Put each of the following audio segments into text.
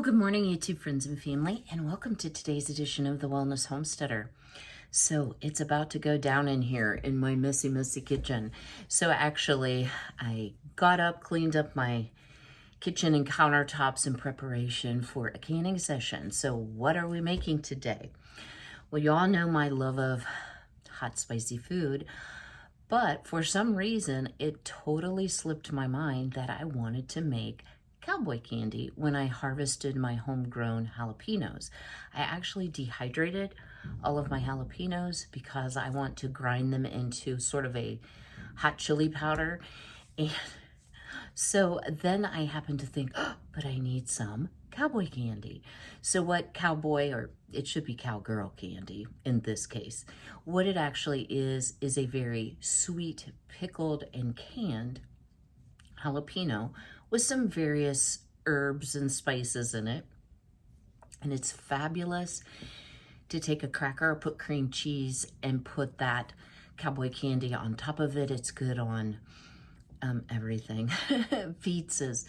Well, good morning, YouTube friends and family, and welcome to today's edition of the Wellness Homesteader. So it's about to go down in here in my messy, messy kitchen. So actually, I got up, cleaned up my kitchen and countertops in preparation for a canning session. So what are we making today? Well, you all know my love of hot, spicy food, but for some reason, it totally slipped my mind that I wanted to make cowboy candy when I harvested my homegrown jalapenos. I actually dehydrated all of my jalapenos because I want to grind them into sort of a hot chili powder. And so then I happened to think, oh, but I need some cowboy candy. So what cowboy, or it should be cowgirl candy in this case, what it actually is a very sweet pickled and canned jalapeno with some various herbs and spices in it. And it's fabulous to take a cracker or put cream cheese and put that cowboy candy on top of it. It's good on everything. Pizzas,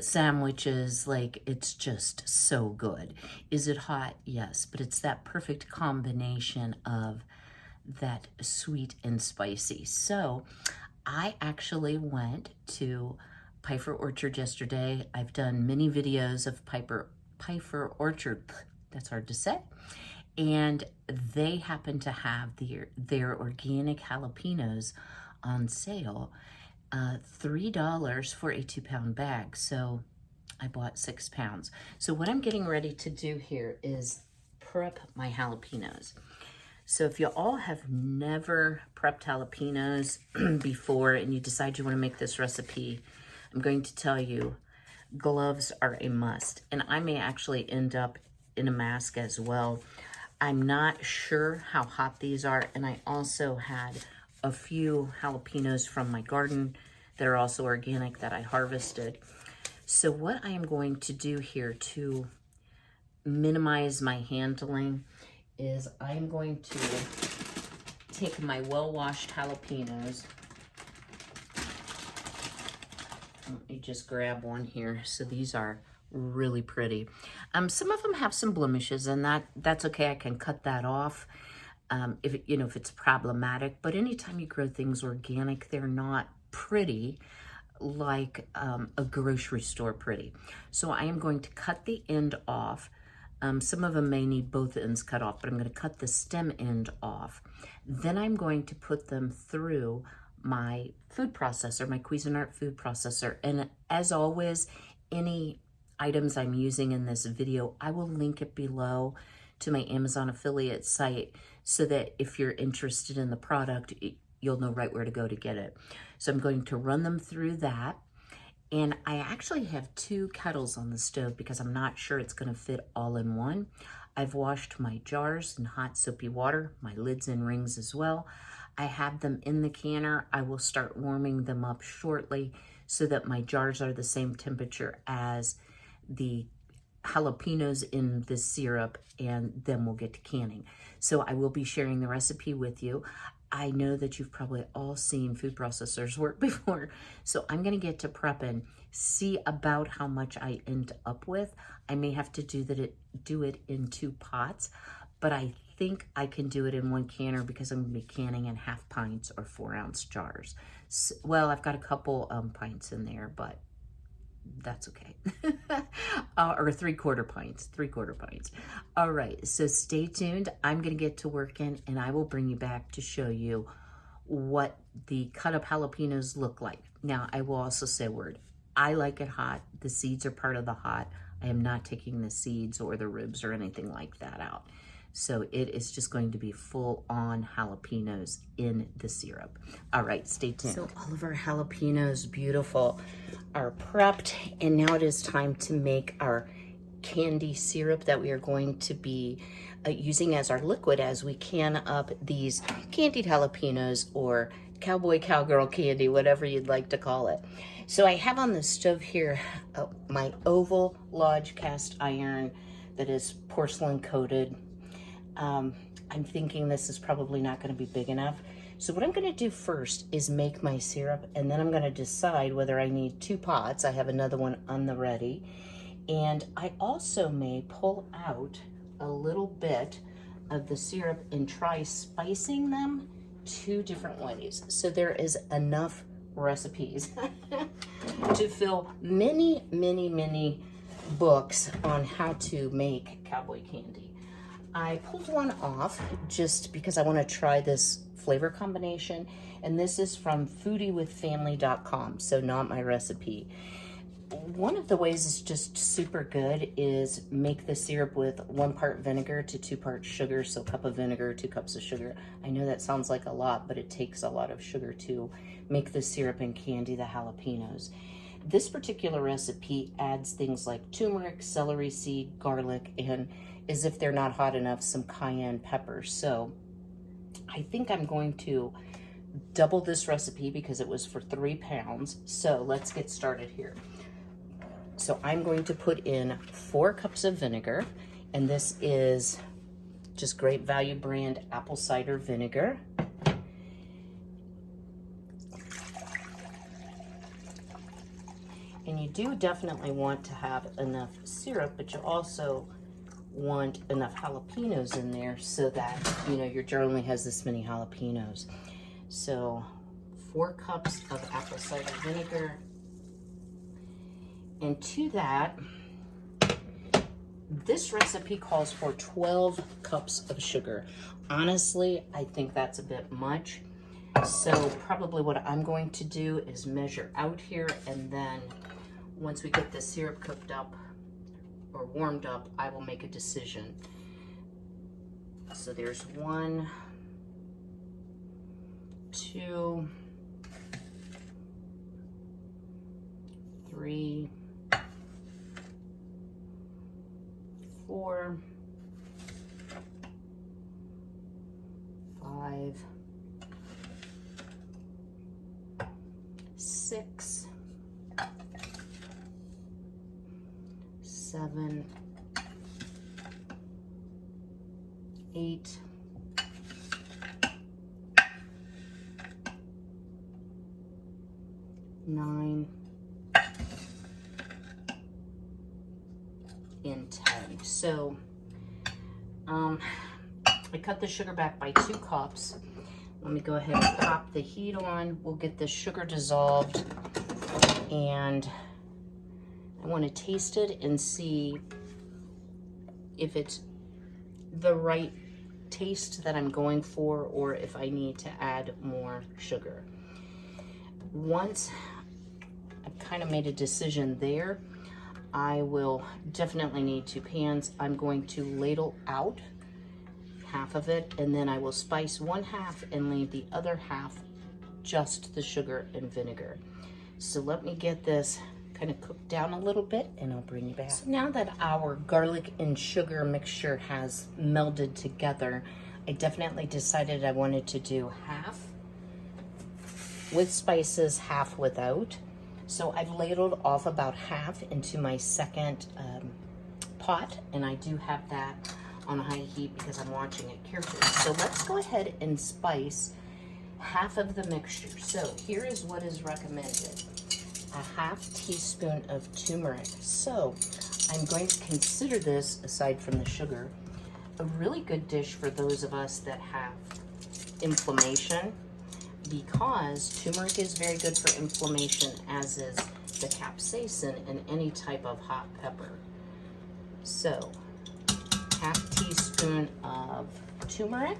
sandwiches, like it's just so good. Is it hot? Yes, but it's that perfect combination of that sweet and spicy. So I actually went to Piper Orchard yesterday. I've done many videos of Piper Orchard, that's hard to say, and they happen to have their organic jalapenos on sale, $3 for a 2-pound bag. So I bought 6 pounds. So what I'm getting ready to do here is prep my jalapenos. So if you all have never prepped jalapenos before and you decide you want to make this recipe, I'm going to tell you gloves are a must. And I may actually end up in a mask as well. I'm not sure how hot these are. And I also had a few jalapenos from my garden that are also organic that I harvested. So what I am going to do here to minimize my handling is I'm going to take my well-washed jalapenos. Let me just grab one here. So these are really pretty. Some of them have some blemishes, and that's okay. I can cut that off if it's problematic. But anytime you grow things organic, they're not pretty like a grocery store pretty. So I am going to cut the end off. Some of them may need both ends cut off, but I'm going to cut the stem end off. Then I'm going to put them through my food processor, my Cuisinart food processor. And as always, any items I'm using in this video, I will link it below to my Amazon affiliate site so that if you're interested in the product, you'll know right where to go to get it. So I'm going to run them through that. And I actually have 2 kettles on the stove because I'm not sure it's going to fit all in one. I've washed my jars in hot soapy water, my lids and rings as well. I have them in the canner. I will start warming them up shortly so that my jars are the same temperature as the jalapenos in the syrup, and then we'll get to canning. So I will be sharing the recipe with you. I know that you've probably all seen food processors work before, so I'm going to get to prepping, see about how much I end up with. I may have to do it in 2 pots, but I think I can do it in 1 canner because I'm going to be canning in 1/2 pints or 4-ounce jars. So, well, I've got a couple pints in there, but that's okay. Or 3/4 pints, 3/4 pints. All right, so stay tuned. I'm going to get to working, and I will bring you back to show you what the cut up jalapenos look like. Now, I will also say a word. I like it hot. The seeds are part of the hot. I am not taking the seeds or the ribs or anything like that out. So it is just going to be full-on jalapenos in the syrup. All right, stay tuned. So all of our jalapenos, beautiful, are prepped. And now it is time to make our candy syrup that we are going to be using as our liquid as we can up these candied jalapenos, or cowboy, cowgirl candy, whatever you'd like to call it. So I have on the stove here my oval Lodge cast iron that is porcelain coated. I'm thinking this is probably not going to be big enough. So what I'm gonna do first is make my syrup, and then I'm gonna decide whether I need 2 pots. I have another one on the ready. And I also may pull out a little bit of the syrup and try spicing them 2 different ways. So there is enough recipes to fill many, many, many books on how to make cowboy candy. I pulled one off just because I want to try this flavor combination, and this is from foodiewithfamily.com, so not my recipe. One of the ways is just super good is make the syrup with 1 part vinegar to 2 parts sugar. So 1 cup of vinegar, 2 cups of sugar. I know that sounds like a lot, but it takes a lot of sugar to make the syrup and candy the jalapenos. This particular recipe adds things like turmeric, celery seed, garlic, and as if they're not hot enough, some cayenne pepper. So I think I'm going to double this recipe because it was for 3 pounds. So let's get started here. So I'm going to put in 4 cups of vinegar, and this is just Great Value brand apple cider vinegar. And you do definitely want to have enough syrup, but you also want enough jalapenos in there so that, you know, your jar only has this many jalapenos. So 4 cups of apple cider vinegar. And to that, this recipe calls for 12 cups of sugar. Honestly, I think that's a bit much. So probably what I'm going to do is measure out here, and then once we get the syrup cooked up or warmed up, I will make a decision. So there's 1, 2, 3, 4, 5, 6, 7, 8, 9, and 10. So I cut the sugar back by 2 cups. Let me go ahead and pop the heat on. We'll get the sugar dissolved, and I want to taste it and see if it's the right taste that I'm going for, or if I need to add more sugar. Once I've kind of made a decision there, I will definitely need 2 pans. I'm going to ladle out half of it, and then I will spice 1/2 and leave the other half just the sugar and vinegar. So let me get this kind of cooked down a little bit, and I'll bring you back. So now that our garlic and sugar mixture has melded together, I definitely decided I wanted to do half with spices, half without. So I've ladled off about half into my second pot, and I do have that on high heat because I'm watching it carefully. So let's go ahead and spice half of the mixture. So here is what is recommended: 1/2 teaspoon of turmeric. So I'm going to consider this, aside from the sugar, a really good dish for those of us that have inflammation, because turmeric is very good for inflammation, as is the capsaicin in any type of hot pepper. So 1/2 teaspoon of turmeric,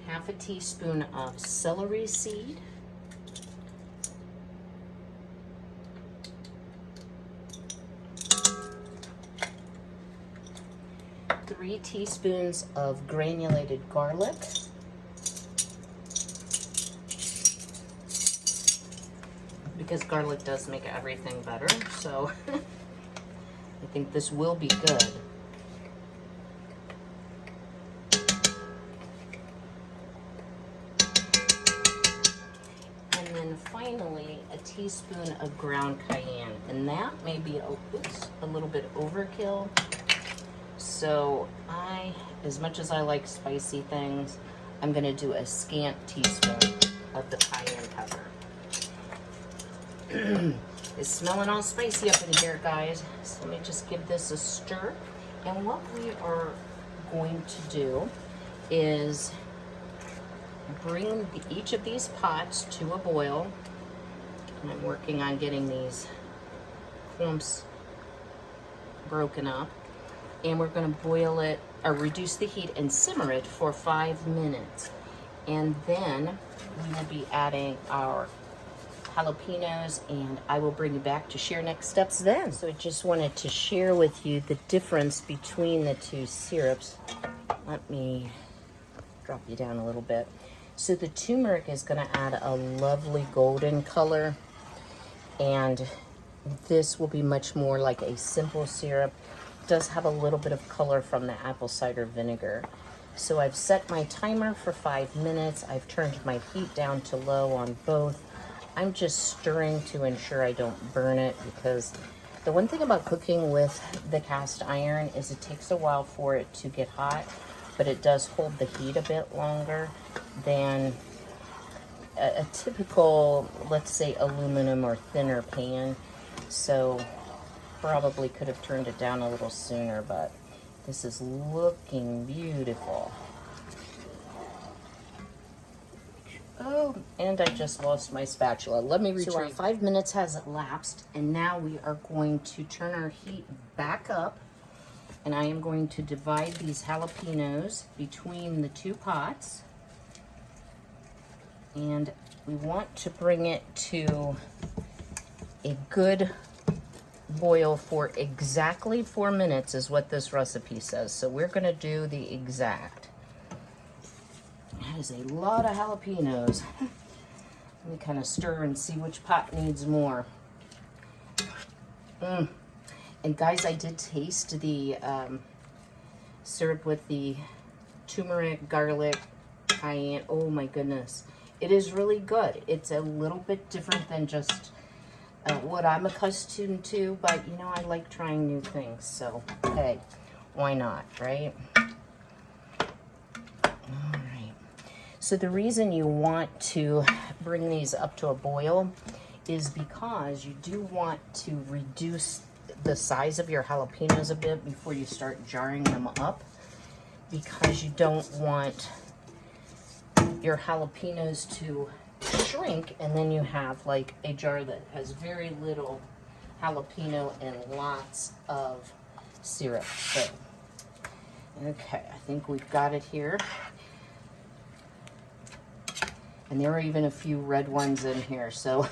1/2 teaspoon of celery seed, 3 teaspoons of granulated garlic, because garlic does make everything better, so I think this will be good. And then finally, a teaspoon of ground cayenne, and that may be a little bit overkill. So as much as I like spicy things, I'm gonna do a scant teaspoon of the cayenne pepper. It's smelling all spicy up in here, guys. So let me just give this a stir. And what we are going to do is bring each of these pots to a boil. And I'm working on getting these clumps broken up. And we're gonna boil it, or reduce the heat and simmer it for 5 minutes. And then we will be adding our jalapenos, and I will bring you back to share next steps then. So I just wanted to share with you the difference between the two syrups. Let me drop you down a little bit. So the turmeric is gonna add a lovely golden color, and this will be much more like a simple syrup. It does have a little bit of color from the apple cider vinegar. So I've set my timer for 5 minutes. I've turned my heat down to low on both. I'm just stirring to ensure I don't burn it, because the one thing about cooking with the cast iron is it takes a while for it to get hot, but it does hold the heat a bit longer than a typical, let's say, aluminum or thinner pan. So probably could have turned it down a little sooner, but this is looking beautiful. Oh, and I just lost my spatula. Let me retrieve. So our 5 minutes has elapsed, and now we are going to turn our heat back up, and I am going to divide these jalapenos between the two pots. And we want to bring it to a good boil for exactly 4 minutes is what this recipe says. So we're gonna do the exact. That is a lot of jalapenos. Let me kind of stir and see which pot needs more. And guys, I did taste the syrup with the turmeric, garlic, cayenne. Oh my goodness. It is really good. It's a little bit different than just what I'm accustomed to, but you know, I like trying new things. So, hey, why not, right? So the reason you want to bring these up to a boil is because you do want to reduce the size of your jalapenos a bit before you start jarring them up, because you don't want your jalapenos to shrink and then you have like a jar that has very little jalapeno and lots of syrup. So, okay, I think we've got it here. And there are even a few red ones in here, so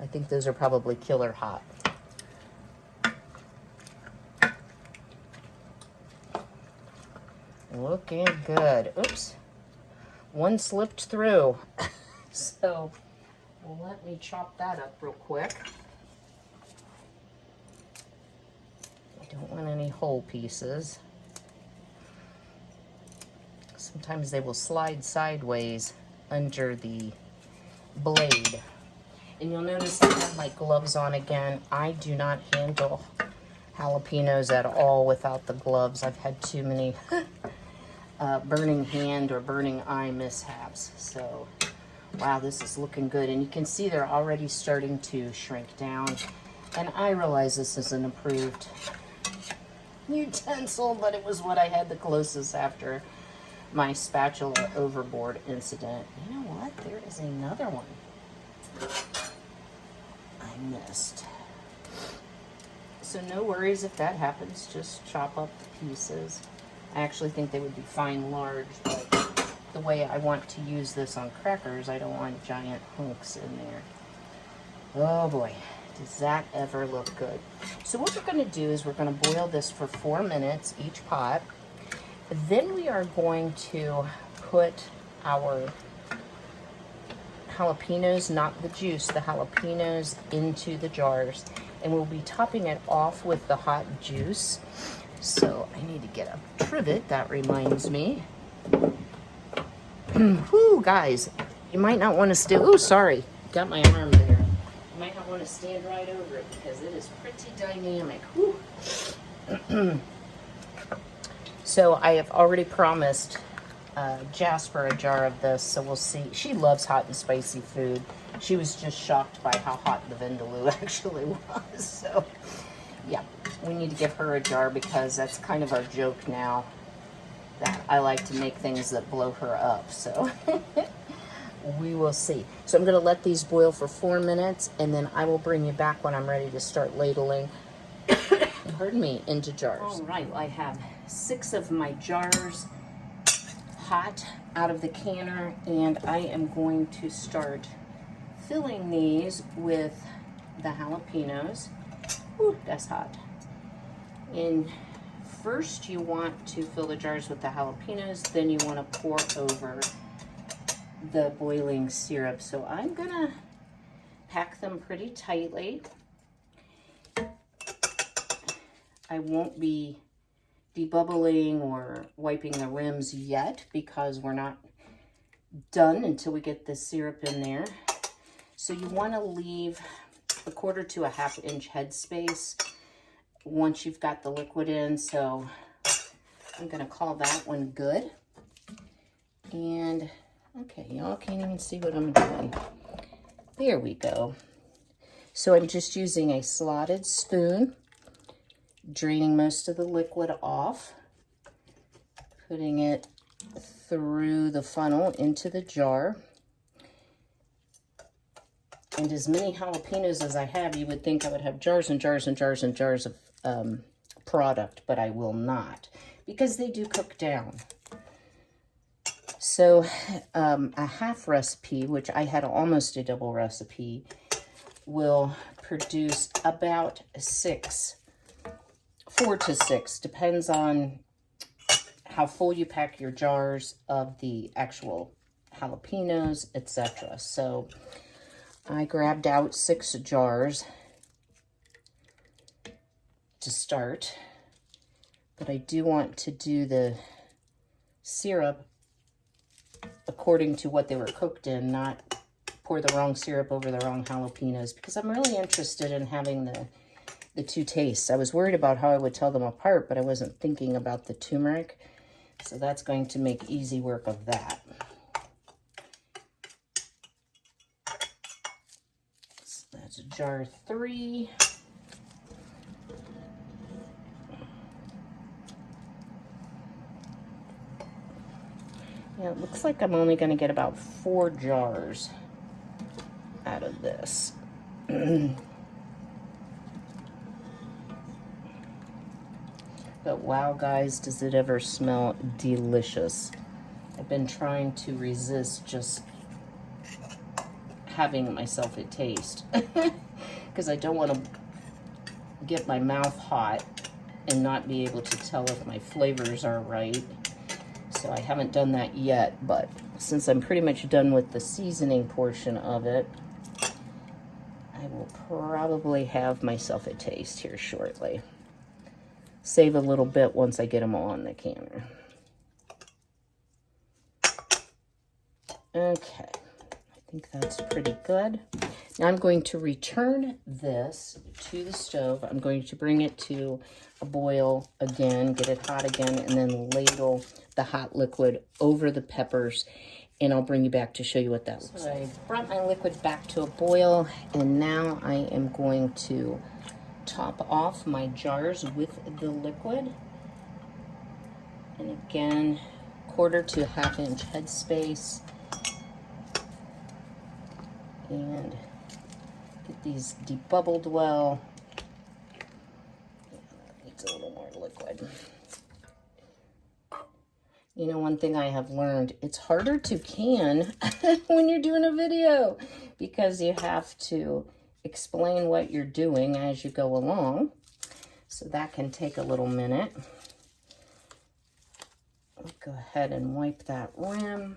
I think those are probably killer hot. Looking good. Oops. One slipped through. So, well, let me chop that up real quick. I don't want any whole pieces. Sometimes they will slide sideways under the blade. And you'll notice I have my gloves on again. I do not handle jalapenos at all without the gloves. I've had too many burning hand or burning eye mishaps. So, wow, this is looking good. And you can see they're already starting to shrink down. And I realize this is an approved utensil, but it was what I had the closest after my spatula overboard incident. You know what? There is another one I missed. So no worries if that happens. Just chop up the pieces. I actually think they would be fine large, but the way I want to use this on crackers, I don't want giant hunks in there. Oh boy, does that ever look good. So what we're going to do is we're going to boil this for 4 minutes, each pot. Then we are going to put our jalapenos, not the juice, the jalapenos into the jars. And we'll be topping it off with the hot juice. So I need to get a trivet, that reminds me. Whoo, guys, you might not want to stay. Oh, sorry, got my arm there. You might not want to stand right over it because it is pretty dynamic. Whew. So I have already promised Jasper a jar of this, so we'll see. She loves hot and spicy food. She was just shocked by how hot the vindaloo actually was. So yeah, we need to give her a jar because that's kind of our joke now, that I like to make things that blow her up. So we will see. So I'm going to let these boil for 4 minutes, and then I will bring you back when I'm ready to start ladling, pardon me, into jars. All right, I have 6 of my jars hot out of the canner, and I am going to start filling these with the jalapenos. Ooh, that's hot. And first you want to fill the jars with the jalapenos, then you want to pour over the boiling syrup. So I'm gonna pack them pretty tightly. I won't be debubbling or wiping the rims yet because we're not done until we get the syrup in there. So you want to leave a 1/4 to a 1/2 inch headspace once you've got the liquid in. So I'm going to call that one good. And okay, y'all can't even see what I'm doing. There we go. So I'm just using a slotted spoon, draining most of the liquid off, putting it through the funnel into the jar. And as many jalapenos as I have, you would think I would have jars and jars and jars and jars of product, but I will not because they do cook down. So a half recipe, which I had almost a double recipe, will produce about 4 to 6, depends on how full you pack your jars of the actual jalapenos, etc. So I grabbed out 6 jars to start, but I do want to do the syrup according to what they were cooked in, not pour the wrong syrup over the wrong jalapenos, because I'm really interested in having the 2 tastes. I was worried about how I would tell them apart, but I wasn't thinking about the turmeric, so that's going to make easy work of that. So that's jar 3. Yeah, it looks like I'm only going to get about 4 jars out of this. But wow, guys, does it ever smell delicious. I've been trying to resist just having myself a taste because I don't want to get my mouth hot and not be able to tell if my flavors are right. So I haven't done that yet, but since I'm pretty much done with the seasoning portion of it, I will probably have myself a taste here shortly. Save a little bit once I get them all on the canner. Okay, I think that's pretty good. Now I'm going to return this to the stove. I'm going to bring it to a boil again, get it hot again, and then ladle the hot liquid over the peppers, and I'll bring you back to show you what that looks like. I brought my liquid back to a boil, and now I am going to top off my jars with the liquid. And again, 1/4 to 1/2 inch headspace. And get these debubbled well. Yeah, that needs a little more liquid. You know, one thing I have learned, it's harder to can when you're doing a video because you have to explain what you're doing as you go along. So that can take a little minute. We'll go ahead and wipe that rim.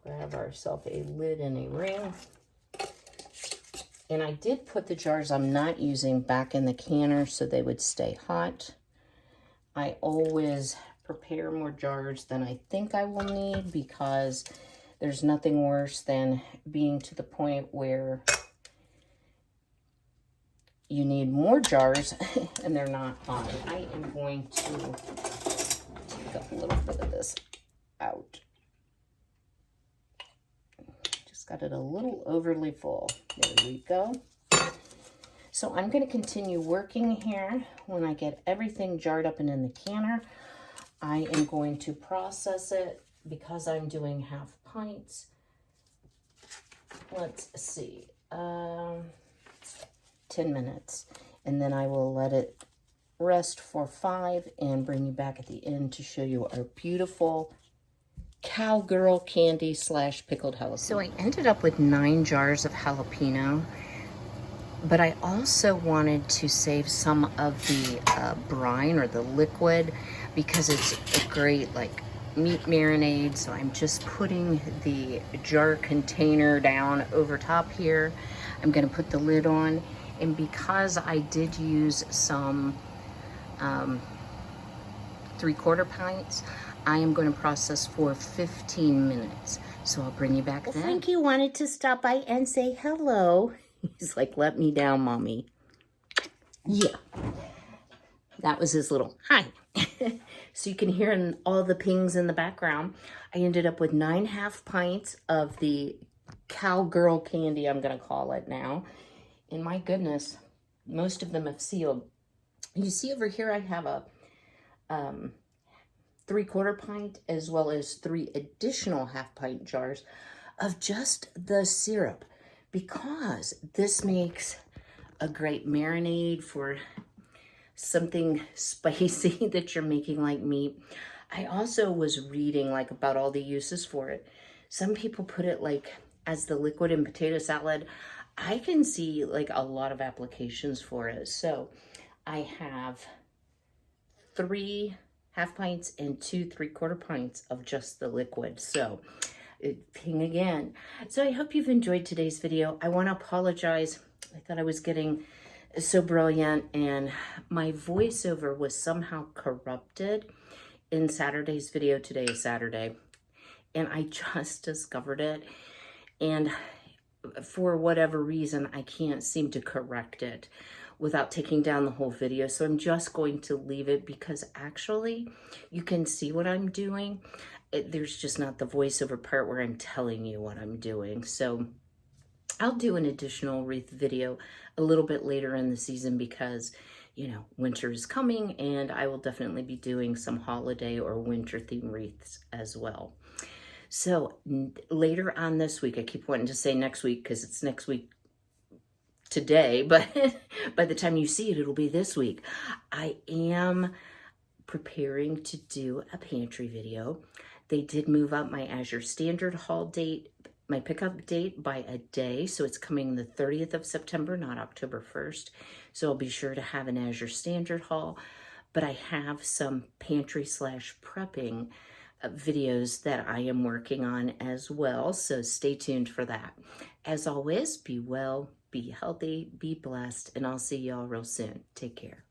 Grab ourselves a lid and a ring. And I did put the jars I'm not using back in the canner so they would stay hot. I always prepare more jars than I think I will need because there's nothing worse than being to the point where you need more jars and they're not hot. I am going to a little bit of this out. Just got it a little overly full. There we go. So I'm going to continue working here. When I get everything jarred up and in the canner, I am going to process it because I'm doing half pints. Let's see, 10 minutes. And then I will let it rest for 5 and bring you back at the end to show you our beautiful cowgirl candy / pickled jalapeno. So I ended up with 9 jars of jalapeno, but I also wanted to save some of the brine or the liquid because it's a great like meat marinade. So I'm just putting the jar container down over top here. I'm going to put the lid on, and because I did use some 3/4 pints, I am going to process for 15 minutes. So I'll bring you back then. Frankie wanted to stop by and say hello. He's like, let me down, mommy. Yeah. That was his little hi. So you can hear all the pings in the background. I ended up with 9 half pints of the cowgirl candy, I'm going to call it now. And my goodness, most of them have sealed. You see over here, I have a 3/4 pint as well as 3 additional half pint jars of just the syrup, because this makes a great marinade for something spicy that you're making like meat. I also was reading like about all the uses for it. Some people put it like as the liquid in potato salad. I can see like a lot of applications for it. So I have 3 half pints and 2 3/4 pints of just the liquid. So ping again. So I hope you've enjoyed today's video. I want to apologize. I thought I was getting so brilliant and my voiceover was somehow corrupted in Saturday's video. Today is Saturday and I just discovered it, and for whatever reason I can't seem to correct it without taking down the whole video. So I'm just going to leave it because actually you can see what I'm doing. There's just not the voiceover part where I'm telling you what I'm doing. So I'll do an additional wreath video a little bit later in the season because, you know, winter is coming and I will definitely be doing some holiday or winter themed wreaths as well. So later on this week, I keep wanting to say next week because it's next week today, but by the time you see it, it'll be this week. I am preparing to do a pantry video. They did move up my Azure Standard haul date, my pickup date by a day. So it's coming the 30th of September, not October 1st. So I'll be sure to have an Azure Standard haul, but I have some pantry / prepping videos that I am working on as well. So stay tuned for that. As always, be well, be healthy, be blessed, and I'll see y'all real soon. Take care.